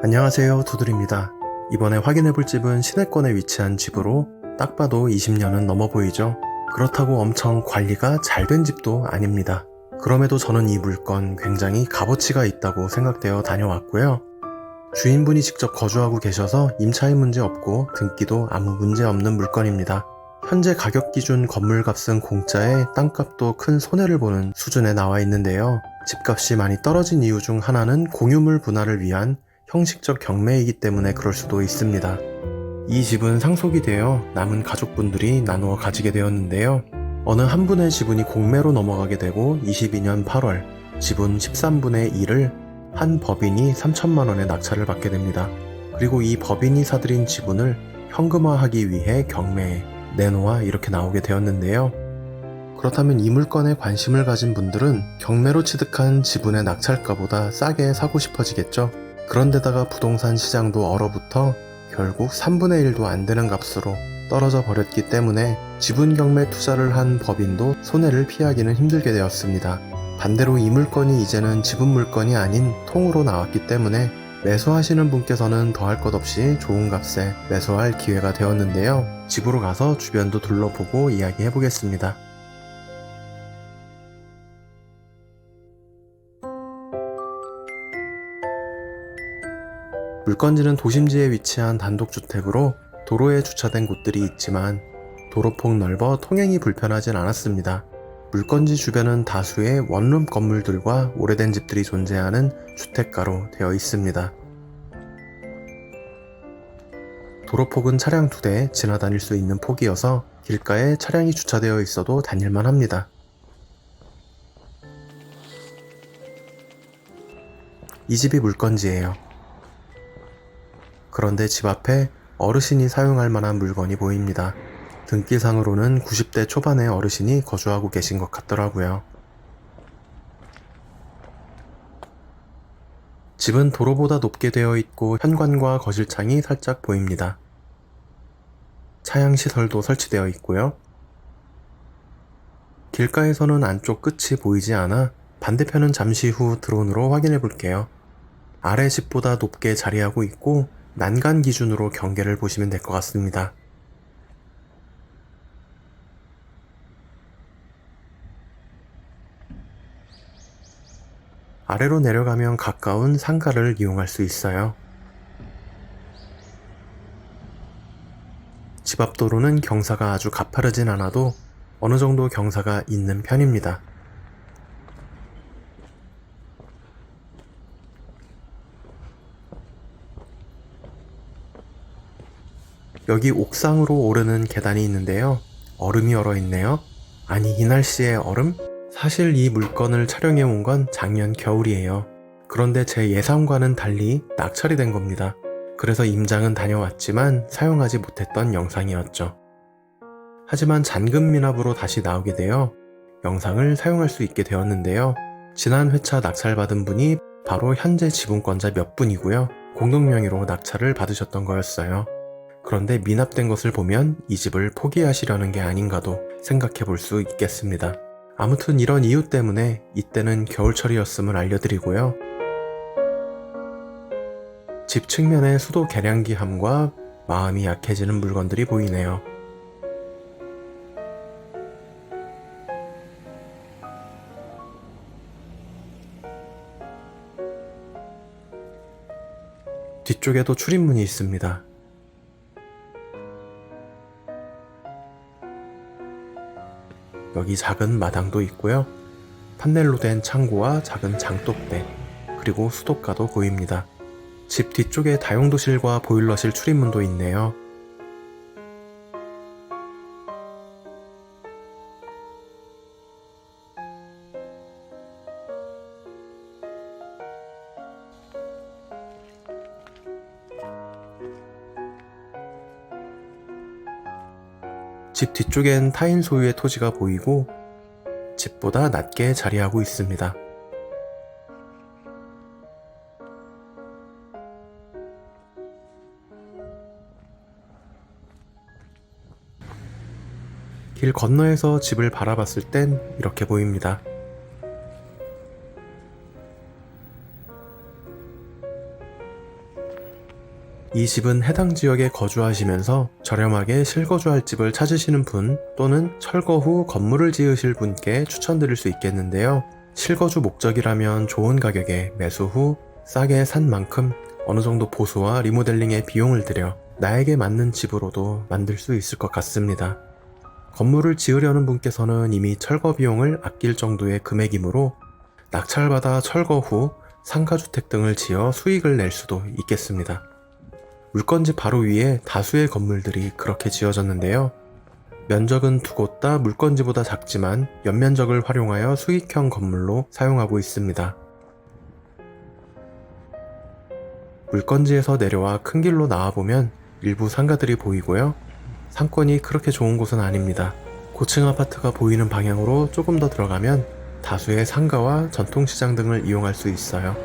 안녕하세요, 두들입니다. 이번에 확인해볼 집은 시내권에 위치한 집으로 딱 봐도 20년은 넘어 보이죠. 그렇다고 엄청 관리가 잘 된 집도 아닙니다. 그럼에도 저는 이 물건 굉장히 값어치가 있다고 생각되어 다녀왔고요. 주인분이 직접 거주하고 계셔서 임차인 문제 없고 등기도 아무 문제 없는 물건입니다. 현재 가격 기준 건물값은 공짜에 땅값도 큰 손해를 보는 수준에 나와 있는데요. 집값이 많이 떨어진 이유 중 하나는 공유물 분할을 위한 형식적 경매이기 때문에 그럴 수도 있습니다. 이 집은 상속이 되어 남은 가족분들이 나누어 가지게 되었는데요. 어느 한 분의 지분이 공매로 넘어가게 되고 22년 8월 지분 13분의 1을 한 법인이 3천만 원의 낙찰을 받게 됩니다. 그리고 이 법인이 사들인 지분을 현금화하기 위해 경매에 내놓아 이렇게 나오게 되었는데요. 그렇다면 이 물건에 관심을 가진 분들은 경매로 취득한 지분의 낙찰가보다 싸게 사고 싶어지겠죠. 그런데다가 부동산 시장도 얼어붙어 결국 3분의 1도 안 되는 값으로 떨어져 버렸기 때문에 지분 경매 투자를 한 법인도 손해를 피하기는 힘들게 되었습니다. 반대로 이 물건이 이제는 지분 물건이 아닌 통으로 나왔기 때문에 매수하시는 분께서는 더할 것 없이 좋은 값에 매수할 기회가 되었는데요. 집으로 가서 주변도 둘러보고 이야기해 보겠습니다. 물건지는 도심지에 위치한 단독주택으로 도로에 주차된 곳들이 있지만 도로폭 넓어 통행이 불편하진 않았습니다. 물건지 주변은 다수의 원룸 건물들과 오래된 집들이 존재하는 주택가로 되어 있습니다. 도로폭은 차량 2대 지나다닐 수 있는 폭이어서 길가에 차량이 주차되어 있어도 다닐만 합니다. 이 집이 물건지예요. 그런데 집 앞에 어르신이 사용할 만한 물건이 보입니다. 등기상으로는 90대 초반의 어르신이 거주하고 계신 것 같더라고요. 집은 도로보다 높게 되어 있고 현관과 거실창이 살짝 보입니다. 차양시설도 설치되어 있고요. 길가에서는 안쪽 끝이 보이지 않아 반대편은 잠시 후 드론으로 확인해 볼게요. 아래 집보다 높게 자리하고 있고 난간 기준으로 경계를 보시면 될 것 같습니다. 아래로 내려가면 가까운 상가를 이용할 수 있어요. 집 앞 도로는 경사가 아주 가파르진 않아도 어느 정도 경사가 있는 편입니다. 여기 옥상으로 오르는 계단이 있는데요. 얼음이 얼어 있네요. 아니, 이 날씨에 얼음? 사실 이 물건을 촬영해 온 건 작년 겨울이에요. 그런데 제 예상과는 달리 낙찰이 된 겁니다. 그래서 임장은 다녀왔지만 사용하지 못했던 영상이었죠. 하지만 잔금 미납으로 다시 나오게 되어 영상을 사용할 수 있게 되었는데요. 지난 회차 낙찰받은 분이 바로 현재 지분권자 몇 분이고요. 공동명의로 낙찰을 받으셨던 거였어요. 그런데 미납된 것을 보면 이 집을 포기하시려는 게 아닌가도 생각해 볼 수 있겠습니다. 아무튼 이런 이유 때문에 이때는 겨울철이었음을 알려드리고요. 집 측면에 수도 계량기함과 마음이 약해지는 물건들이 보이네요. 뒤쪽에도 출입문이 있습니다. 여기 작은 마당도 있고요. 판넬로 된 창고와 작은 장독대, 그리고 수도가도 보입니다. 집 뒤쪽에 다용도실과 보일러실 출입문도 있네요. 집 뒤쪽엔 타인 소유의 토지가 보이고 집보다 낮게 자리하고 있습니다. 길 건너에서 집을 바라봤을 땐 이렇게 보입니다. 이 집은 해당 지역에 거주하시면서 저렴하게 실거주할 집을 찾으시는 분 또는 철거 후 건물을 지으실 분께 추천드릴 수 있겠는데요. 실거주 목적이라면 좋은 가격에 매수 후 싸게 산 만큼 어느 정도 보수와 리모델링에 비용을 들여 나에게 맞는 집으로도 만들 수 있을 것 같습니다. 건물을 지으려는 분께서는 이미 철거 비용을 아낄 정도의 금액이므로 낙찰받아 철거 후 상가주택 등을 지어 수익을 낼 수도 있겠습니다. 물건지 바로 위에 다수의 건물들이 그렇게 지어졌는데요. 면적은 두 곳 다 물건지보다 작지만 연면적을 활용하여 수익형 건물로 사용하고 있습니다. 물건지에서 내려와 큰 길로 나와보면 일부 상가들이 보이고요. 상권이 그렇게 좋은 곳은 아닙니다. 고층 아파트가 보이는 방향으로 조금 더 들어가면 다수의 상가와 전통시장 등을 이용할 수 있어요.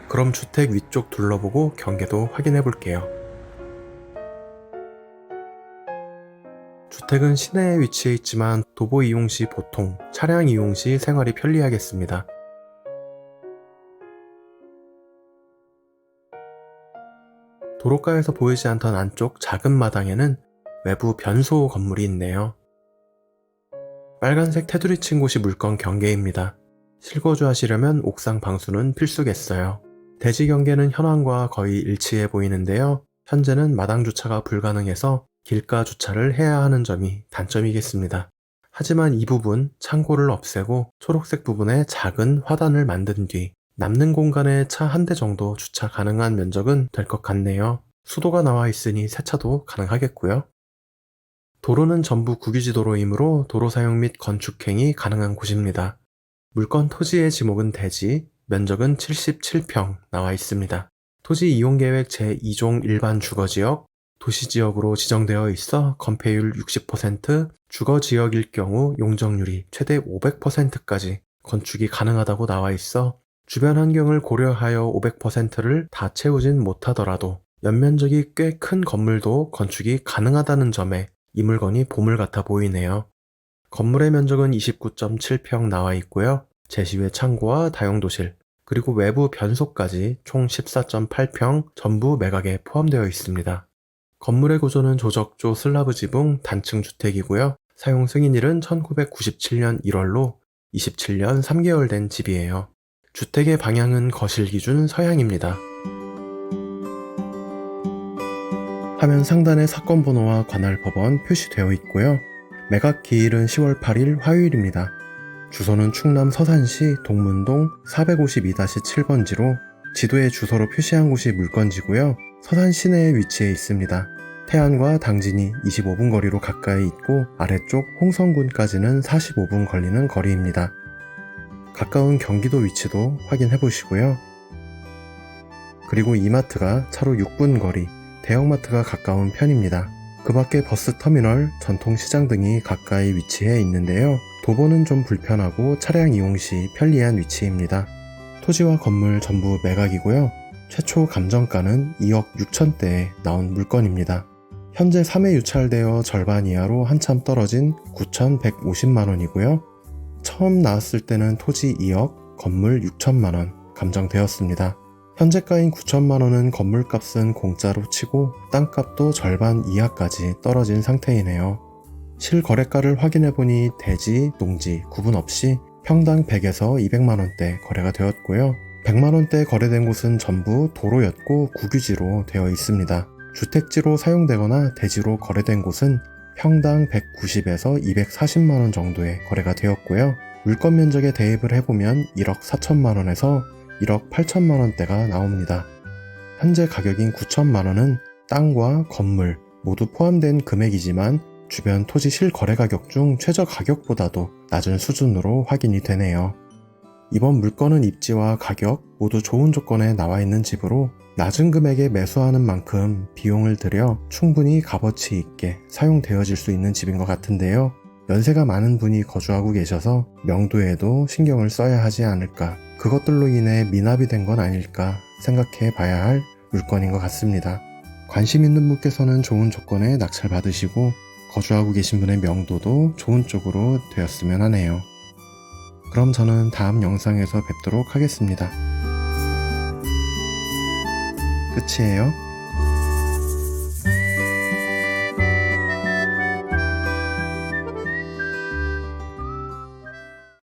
그럼 주택 위쪽 둘러보고 경계도 확인해 볼게요. 주택은 시내에 위치해 있지만 도보 이용 시 보통, 차량 이용 시 생활이 편리하겠습니다. 도로가에서 보이지 않던 안쪽 작은 마당에는 외부 변소 건물이 있네요. 빨간색 테두리 친 곳이 물건 경계입니다. 실거주 하시려면 옥상 방수는 필수겠어요. 대지 경계는 현황과 거의 일치해 보이는데요. 현재는 마당 주차가 불가능해서 길가 주차를 해야 하는 점이 단점이겠습니다. 하지만 이 부분 창고를 없애고 초록색 부분에 작은 화단을 만든 뒤 남는 공간에 차 한 대 정도 주차 가능한 면적은 될 것 같네요. 수도가 나와 있으니 세차도 가능하겠고요. 도로는 전부 국유지 도로이므로 도로 사용 및 건축행위 가능한 곳입니다. 물건 토지의 지목은 대지, 면적은 77평 나와 있습니다. 토지 이용계획 제2종 일반 주거지역, 도시지역으로 지정되어 있어 건폐율 60%, 주거지역일 경우 용적률이 최대 500%까지 건축이 가능하다고 나와 있어 주변 환경을 고려하여 500%를 다 채우진 못하더라도 연면적이 꽤 큰 건물도 건축이 가능하다는 점에 이 물건이 보물 같아 보이네요. 건물의 면적은 29.7평 나와 있고요. 제시외 창고와 다용도실, 그리고 외부 변소까지 총 14.8평 전부 매각에 포함되어 있습니다. 건물의 구조는 조적조 슬라브 지붕 단층 주택이고요. 사용 승인일은 1997년 1월로 27년 3개월 된 집이에요. 주택의 방향은 거실 기준 서향입니다. 화면 상단에 사건 번호와 관할 법원 표시되어 있고요. 매각 기일은 10월 8일 화요일입니다. 주소는 충남 서산시 동문동 452-7번지로 지도에 주소로 표시한 곳이 물건지고요. 서산 시내에 위치해 있습니다. 태안과 당진이 25분 거리로 가까이 있고 아래쪽 홍성군까지는 45분 걸리는 거리입니다. 가까운 경기도 위치도 확인해 보시고요. 그리고 이마트가 차로 6분 거리, 대형마트가 가까운 편입니다. 그 밖에 버스터미널, 전통시장 등이 가까이 위치해 있는데요. 도보는 좀 불편하고 차량 이용 시 편리한 위치입니다. 토지와 건물 전부 매각이고요. 최초 감정가는 2억 6천대에 나온 물건입니다. 현재 3회 유찰되어 절반 이하로 한참 떨어진 9,150만원이고요. 처음 나왔을 때는 토지 2억, 건물 6천만원 감정되었습니다. 현재가인 9천만원은 건물값은 공짜로 치고 땅값도 절반 이하까지 떨어진 상태이네요. 실거래가를 확인해보니 대지, 농지 구분 없이 평당 100에서 200만원대 거래가 되었고요. 100만원대 거래된 곳은 전부 도로였고 국유지로 되어 있습니다. 주택지로 사용되거나 대지로 거래된 곳은 평당 190에서 240만원 정도의 거래가 되었고요. 물건 면적에 대입을 해보면 1억 4천만원에서 1억 8천만원대가 나옵니다. 현재 가격인 9천만원은 땅과 건물 모두 포함된 금액이지만 주변 토지 실거래 가격 중 최저 가격보다도 낮은 수준으로 확인이 되네요. 이번 물건은 입지와 가격 모두 좋은 조건에 나와 있는 집으로 낮은 금액에 매수하는 만큼 비용을 들여 충분히 값어치 있게 사용되어질 수 있는 집인 것 같은데요. 연세가 많은 분이 거주하고 계셔서 명도에도 신경을 써야 하지 않을까, 그것들로 인해 미납이 된 건 아닐까 생각해 봐야 할 물건인 것 같습니다. 관심 있는 분께서는 좋은 조건에 낙찰 받으시고 거주하고 계신 분의 명도도 좋은 쪽으로 되었으면 하네요. 그럼 저는 다음 영상에서 뵙도록 하겠습니다. 끝이에요.